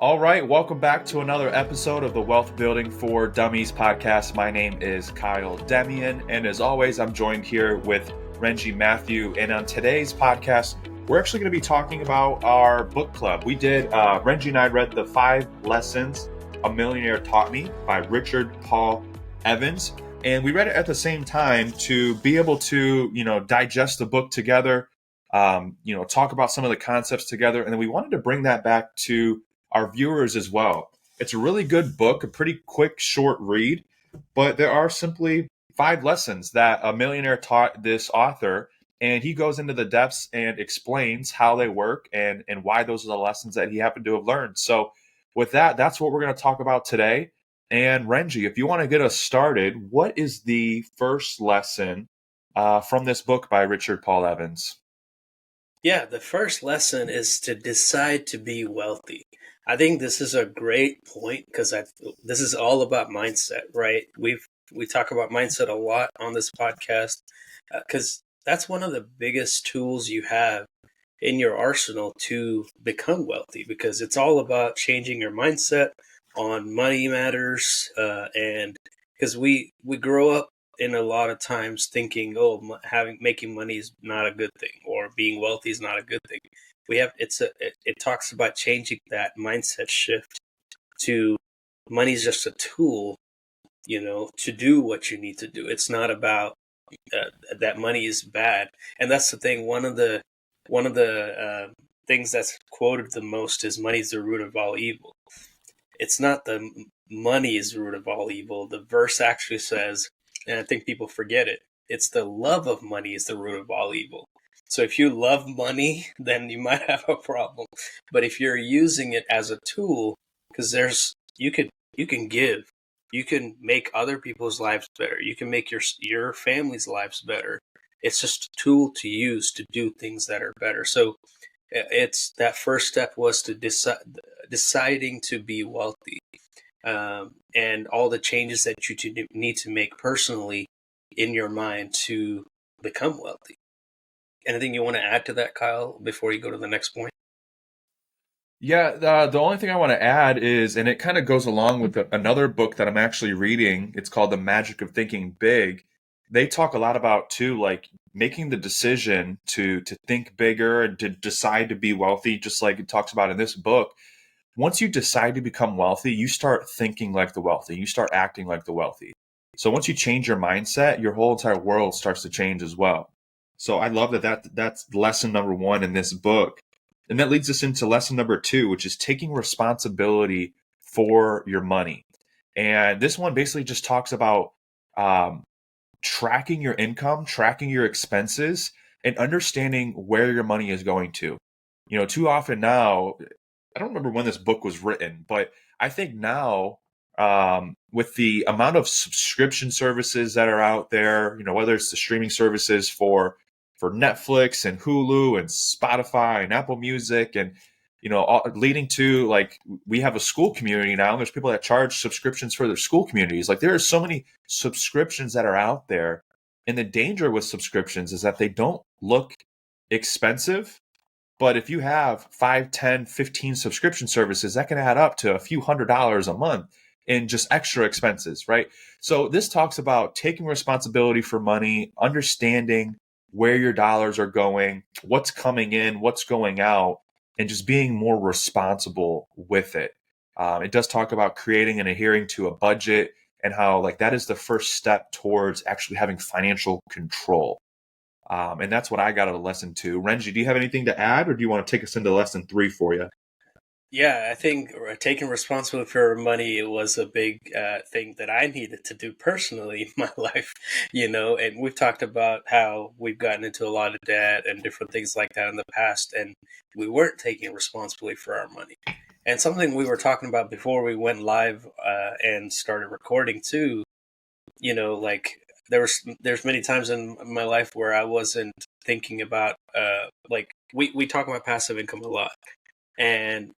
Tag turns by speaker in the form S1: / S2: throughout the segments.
S1: All right, welcome back to another episode of the Wealth Building for Dummies podcast. My name is Kyle Demian, and as always, I'm joined here with Renji Matthew. And on today's podcast, we're actually going to be talking about our book club. Renji and I read the 5 Lessons A Millionaire Taught Me by Richard Paul Evans. And we read it at the same time to be able to, digest the book together, talk about some of the concepts together. And then we wanted to bring that back to our viewers as well. It's a really good book, a pretty quick, short read, but there are simply 5 lessons that a millionaire taught this author, and he goes into the depths and explains how they work and why those are the lessons that he happened to have learned. So with that, that's what we're going to talk about today. And Renji, if you want to get us started, what is the first lesson from this book by Richard Paul Evans?
S2: Yeah, the first lesson is to decide to be wealthy. I think this is a great point because this is all about mindset, right? We talk about mindset a lot on this podcast because that's one of the biggest tools you have in your arsenal to become wealthy, because it's all about changing your mindset on money matters, and because we grow up in a lot of times thinking, oh, making money is not a good thing, or being wealthy is not a good thing. It talks about changing that mindset shift to money is just a tool, to do what you need to do. It's not about that money is bad, and that's the thing. One of the things that's quoted the most is money is the root of all evil. It's not the money is the root of all evil. The verse actually says, and I think people forget it, it's the love of money is the root of all evil. So if you love money, then you might have a problem. But if you're using it as a tool, because you can give, you can make other people's lives better, you can make your family's lives better. It's just a tool to use to do things that are better. So it's that first step was to deciding to be wealthy, and all the changes that you need to make personally in your mind to become wealthy. Anything you want to add to that, Kyle, before you go to the next point?
S1: Yeah, the only thing I want to add is, and it kind of goes along with another book that I'm actually reading. It's called The Magic of Thinking Big. They talk a lot about too, like making the decision to think bigger and to decide to be wealthy, just like it talks about in this book. Once you decide to become wealthy, you start thinking like the wealthy. You start acting like the wealthy. So once you change your mindset, your whole entire world starts to change as well. So I love that's lesson number 1 in this book. And that leads us into lesson number 2, which is taking responsibility for your money. And this one basically just talks about tracking your income, tracking your expenses, and understanding where your money is going to. Too often now, I don't remember when this book was written, but I think now, with the amount of subscription services that are out there, whether it's the streaming services for Netflix and Hulu and Spotify and Apple Music, and leading to, like, we have a school community now, and there's people that charge subscriptions for their school communities. Like, there are so many subscriptions that are out there, and the danger with subscriptions is that they don't look expensive. But if you have 5, 10, 15 subscription services, that can add up to a few $100s a month in just extra expenses, right? So this talks about taking responsibility for money, understanding where your dollars are going, what's coming in, what's going out, and just being more responsible with it. It does talk about creating and adhering to a budget, and how, like, that is the first step towards actually having financial control. And that's what I got out of lesson 2. Renji, do you have anything to add, or do you want to take us into lesson 3 for you?
S2: Yeah, I think taking responsibility for money was a big thing that I needed to do personally in my life, and we've talked about how we've gotten into a lot of debt and different things like that in the past, and we weren't taking responsibility for our money. And something we were talking about before we went live and started recording too, like there's many times in my life where I wasn't thinking about, like we talk about passive income a lot. And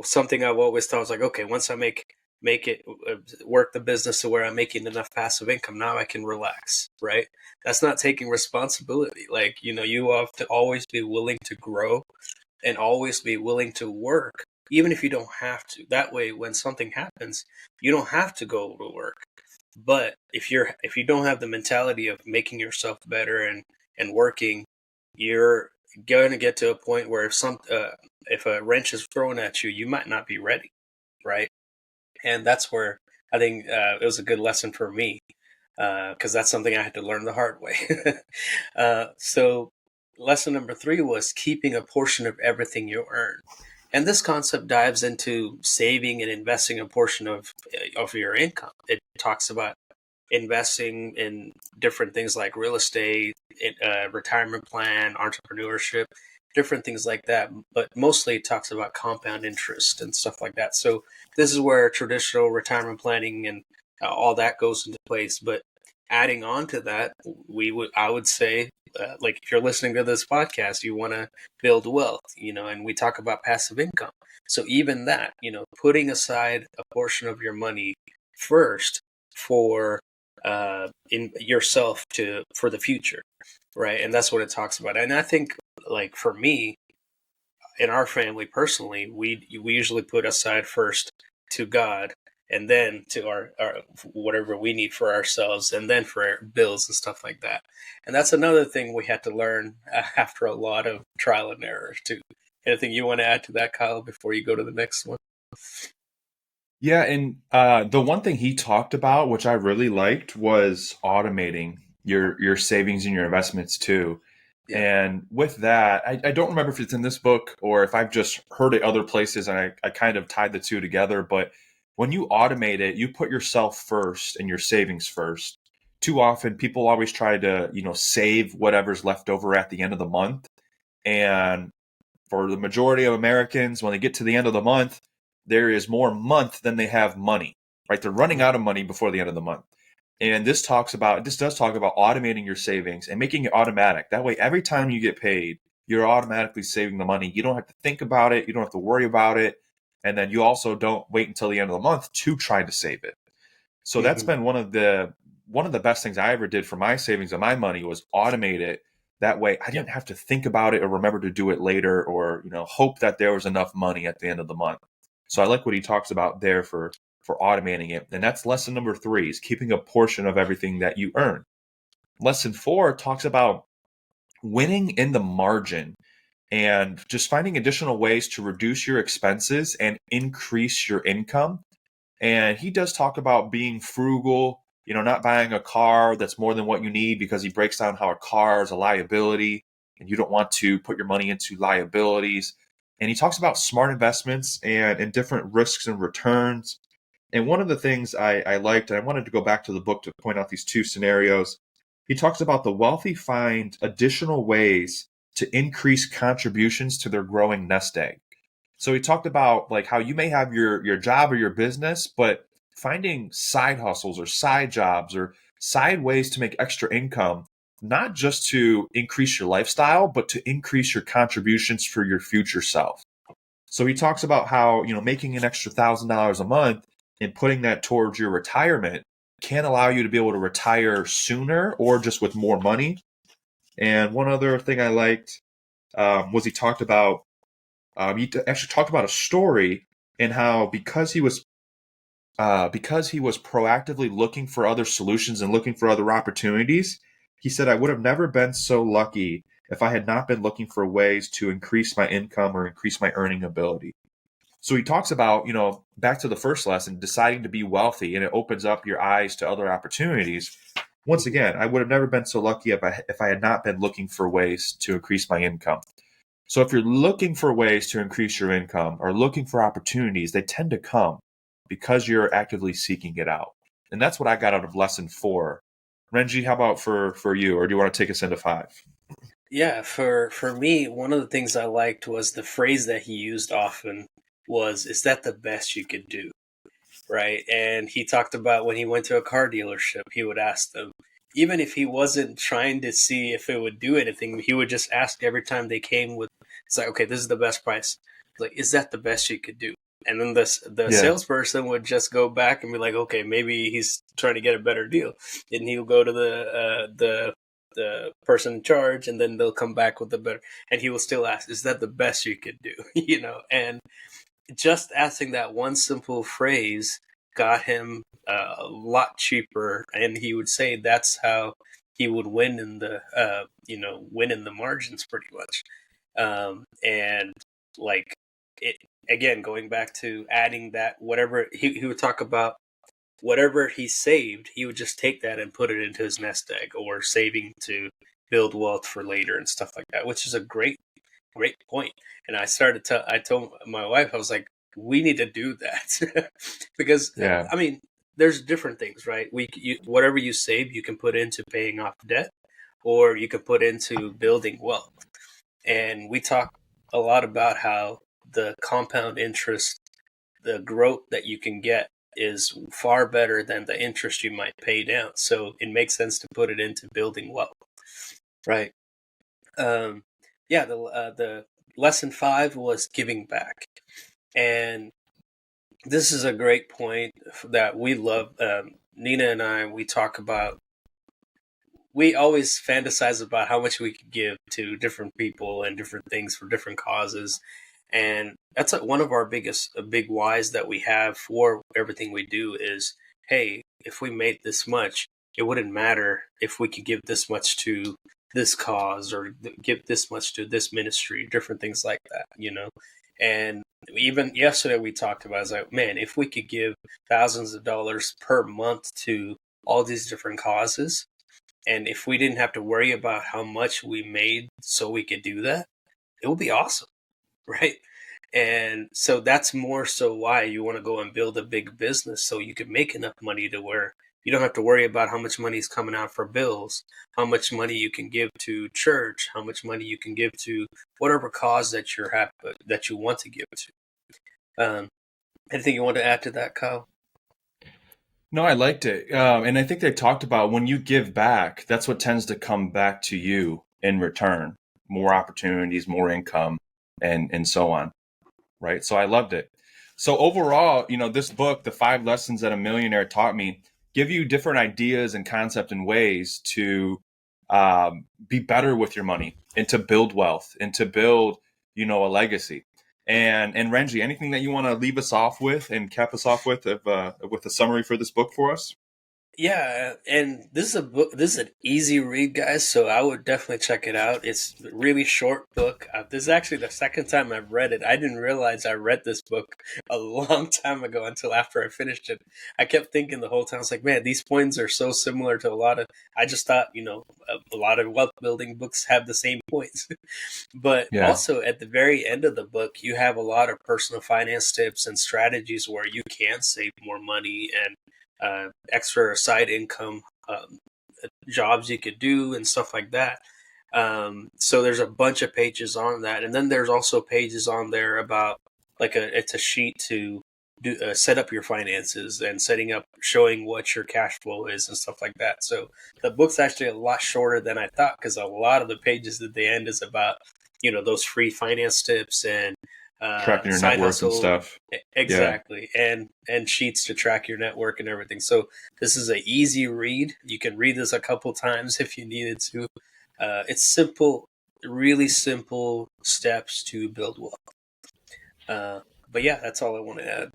S2: something I've always thought was like, okay, once I make it work the business to where I'm making enough passive income, now I can relax, right? That's not taking responsibility. Like, you have to always be willing to grow and always be willing to work even if you don't have to. That way, when something happens, you don't have to go to work. But if you don't have the mentality of making yourself better and working, you're going to get to a point where if a wrench is thrown at you, you might not be ready, right? And that's where I think it was a good lesson for me, because that's something I had to learn the hard way. So lesson number 3 was keeping a portion of everything you earn. And this concept dives into saving and investing a portion of your income. It talks about investing in different things like real estate, retirement plan, entrepreneurship, different things like that. But mostly it talks about compound interest and stuff like that. So this is where traditional retirement planning and all that goes into place. But adding on to that, I would say, like if you're listening to this podcast, you want to build wealth, and we talk about passive income. So even that, putting aside a portion of your money first for in yourself for the future, right? And that's what it talks about. And I think, like for me, in our family personally, we usually put aside first to God, and then to our whatever we need for ourselves, and then for our bills and stuff like that. And that's another thing we had to learn after a lot of trial and error too. Anything you want to add to that, Kyle, before you go to the next one?
S1: Yeah, and the one thing he talked about, which I really liked, was automating your savings and your investments too.
S2: Yeah.
S1: And with that, I don't remember if it's in this book or if I've just heard it other places and I kind of tied the two together. But when you automate it, you put yourself first and your savings first. Too often, people always try to, save whatever's left over at the end of the month. And for the majority of Americans, when they get to the end of the month, there is more month than they have money, right? They're running out of money before the end of the month. And this does talk about automating your savings and making it automatic. That way, every time you get paid, you're automatically saving the money. You don't have to think about it. You don't have to worry about it. And then you also don't wait until the end of the month to try to save it. So that's
S2: Hmm.
S1: been one of the best things I ever did for my savings and my money was automate it. That way I
S2: Yep.
S1: didn't have to think about it or remember to do it later or, hope that there was enough money at the end of the month. So I like what he talks about there for automating it. And that's lesson number 3 is keeping a portion of everything that you earn. Lesson 4 talks about winning in the margin and just finding additional ways to reduce your expenses and increase your income. And he does talk about being frugal, not buying a car that's more than what you need because he breaks down how a car is a liability and you don't want to put your money into liabilities. And he talks about smart investments and different risks and returns. And one of the things I liked, and I wanted to go back to the book to point out these two scenarios, he talks about the wealthy find additional ways to increase contributions to their growing nest egg. So he talked about like how you may have your job or your business, but finding side hustles or side jobs or side ways to make extra income, not just to increase your lifestyle, but to increase your contributions for your future self. So he talks about how, making an extra $1,000 a month and putting that towards your retirement can allow you to be able to retire sooner or just with more money. And one other thing I liked was he talked about actually talked about a story and how because he was proactively looking for other solutions and looking for other opportunities, he said, I would have never been so lucky if I had not been looking for ways to increase my income or increase my earning ability. So he talks about, back to the first lesson, deciding to be wealthy, and it opens up your eyes to other opportunities. Once
S2: Hmm.
S1: again, I would have never been so lucky if I had not been looking for ways to increase my income. So if you're looking for ways to increase your income or looking for opportunities, they tend to come because you're actively seeking it out. And that's what I got out of lesson 4. Renji, how about for you, or do you want to take us into 5?
S2: Yeah, for me, one of the things I liked was the phrase that he used often was, "Is that the best you could do?" Right? And he talked about when he went to a car dealership, he would ask them, even if he wasn't trying to see if it would do anything, he would just ask every time they came with, it's like, okay, this is the best price. Like, is that the best you could do? And then the
S1: Yeah.
S2: salesperson would just go back and be like, okay, maybe he's trying to get a better deal. And he'll go to the person in charge, and then they'll come back with the better. And he will still ask, is that the best you could do? And just asking that one simple phrase got him a lot cheaper, and he would say that's how he would win in the win in the margins pretty much. And like it again, going back to adding that, whatever he would talk about, whatever he saved, he would just take that and put it into his nest egg, or saving to build wealth for later and stuff like that, which is a great point. And I told my wife, I was like, we need to do that because
S1: Yeah.
S2: I mean, there's different things, right? Whatever you save, you can put into paying off debt, or you can put into building wealth. And we talk a lot about how the compound interest, the growth that you can get, is far better than the interest you might pay down. So it makes sense to put it into building wealth, right? Um, yeah, the lesson 5 was giving back, and this is a great point that we love. Nina and I, we talk about. We always fantasize about how much we could give to different people and different things for different causes, and that's one of our big whys that we have for everything we do is, hey, if we made this much, it wouldn't matter if we could give this much to this cause, or give this much to this ministry, different things like that. And even yesterday we talked about, it's like, man, if we could give thousands of dollars per month to all these different causes, and if we didn't have to worry about how much we made so we could do that, it would be awesome, right? And so that's more so why you want to go and build a big business, so you can make enough money to where you don't have to worry about how much money is coming out for bills, how much money you can give to church, how much money you can give to whatever cause that you're happy, that you want to give to. Anything you want to add to that, Kyle?
S1: No, I liked it. And I think they talked about when you give back, that's what tends to come back to you in return. More opportunities, more income, and so on. Right. So I loved it. So overall, this book, The 5 Lessons That a Millionaire Taught Me, give you different ideas and concepts and ways to be better with your money, and to build wealth, and to build, a legacy. And Renji, anything that you want to leave us off with and cap us off with a summary for this book for us?
S2: Yeah, and this is a book. This is an easy read, guys. So I would definitely check it out. It's a really short book. This is actually the second time I've read it. I didn't realize I read this book a long time ago until after I finished it. I kept thinking the whole time, I was like, man, these points are so similar to a lot of. I just thought, a lot of wealth building books have the same points. But
S1: Yeah.
S2: also at the very end of the book, you have a lot of personal finance tips and strategies where you can save more money, and extra side income jobs you could do and stuff like that. So there's a bunch of pages on that, and then there's also pages on there about it's a sheet to do set up your finances, and showing what your cash flow is and stuff like that. So the book's actually a lot shorter than I thought, because a lot of the pages at the end is about those free finance tips and
S1: Tracking your
S2: side
S1: network
S2: hustle.
S1: and stuff.
S2: Exactly. And sheets to track your network and everything. So this is an easy read. You can read this a couple times if you needed to. It's simple, really simple steps to build wealth. But yeah, that's all I want to add.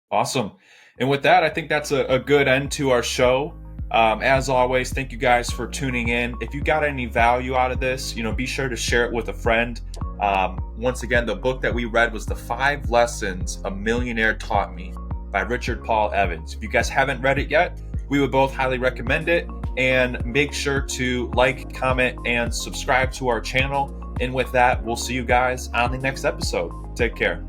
S1: Awesome. And with that, I think that's a good end to our show. As always, thank you guys for tuning in. If you got any value out of this, be sure to share it with a friend. Once again, the book that we read was The 5 Lessons a Millionaire Taught Me by Richard Paul Evans. If you guys haven't read it yet, we would both highly recommend it. And make sure to like, comment, and subscribe to our channel. And with that, we'll see you guys on the next episode. Take care.